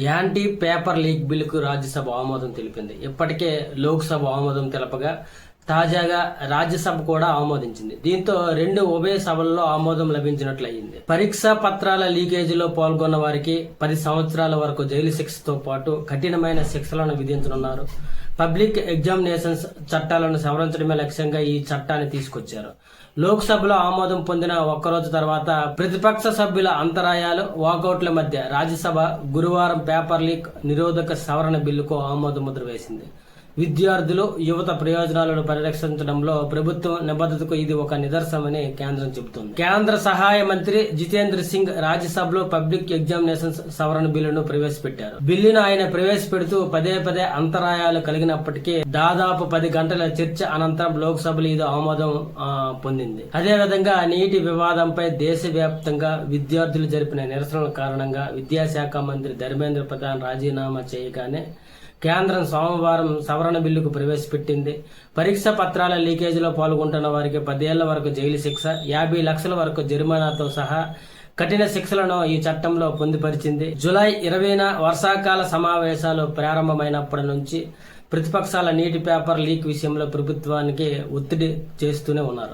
Anti paper leak బిల్లుకు రాజ్యసభ ఆమోదం తెలిపింది. ఇప్పటికే లోక్సభ ఆమోదం తెలపగా తాజాగా రాజ్యసభ కూడా ఆమోదించింది. దీంతో రెండు ఉభయ సభల్లో ఆమోదం లభించినట్లయింది. పరీక్షా పత్రాల లీకేజీలో పాల్గొన్న వారికి 10 సంవత్సరాల వరకు జైలు శిక్షతో పాటు కఠినమైన శిక్షలను విధించనున్నారు. పబ్లిక్ ఎగ్జామినేషన్స్ చట్టాలను సవరించడమే లక్ష్యంగా ఈ చట్టాన్ని తీసుకొచ్చారు. లోక్సభలో ఆమోదం పొందిన ఒక్కరోజు తర్వాత ప్రతిపక్ష సభ్యుల అంతరాయాలు, వాకౌట్ల మధ్య రాజ్యసభ గురువారం పేపర్ లీక్ నిరోధక సవరణ బిల్లుకు ఆమోద ముద్ర వేసింది. విద్యార్థులు, యువత ప్రయోజనాలను పరిరక్షించడంలో ప్రభుత్వం నిబద్ధతకు ఇది ఒక నిదర్శనమని కేంద్రం చెబుతోంది. కేంద్ర సహాయ మంత్రి జితేంద్ర సింగ్ రాజ్యసభలో పబ్లిక్ ఎగ్జామినేషన్స్ సవరణ బిల్లును ప్రవేశపెట్టారు. బిల్లును ఆయన ప్రవేశపెడుతూ పదే అంతరాయాలు కలిగినప్పటికీ దాదాపు 10 గంటల చర్చ అనంతరం లోక్సభలో ఇది ఆమోదం పొందింది. అదేవిధంగా నీటి వివాదంపై దేశవ్యాప్తంగా విద్యార్థులు జరిపిన నిరసనల కారణంగా విద్యాశాఖ మంత్రి ధర్మేంద్ర ప్రధాన్ రాజీనామా చేయగానే కేంద్రం సోమవారం సవరణ బిల్లుకు ప్రవేశపెట్టింది. పరీక్ష పత్రాల లీకేజీలో పాల్గొంటున్న వారికి 10 ఏళ్ల వరకు జైలు శిక్ష, 50 లక్షల వరకు జరిమానాతో సహా కఠిన శిక్షలను ఈ చట్టంలో పొందుపరిచింది. జూలై 20న వర్షాకాల సమావేశాలు ప్రారంభమైనప్పటి నుంచి ప్రతిపక్షాల నీటి పేపర్ లీక్ విషయంలో ప్రభుత్వానికి ఒత్తిడి చేస్తూనే ఉన్నారు.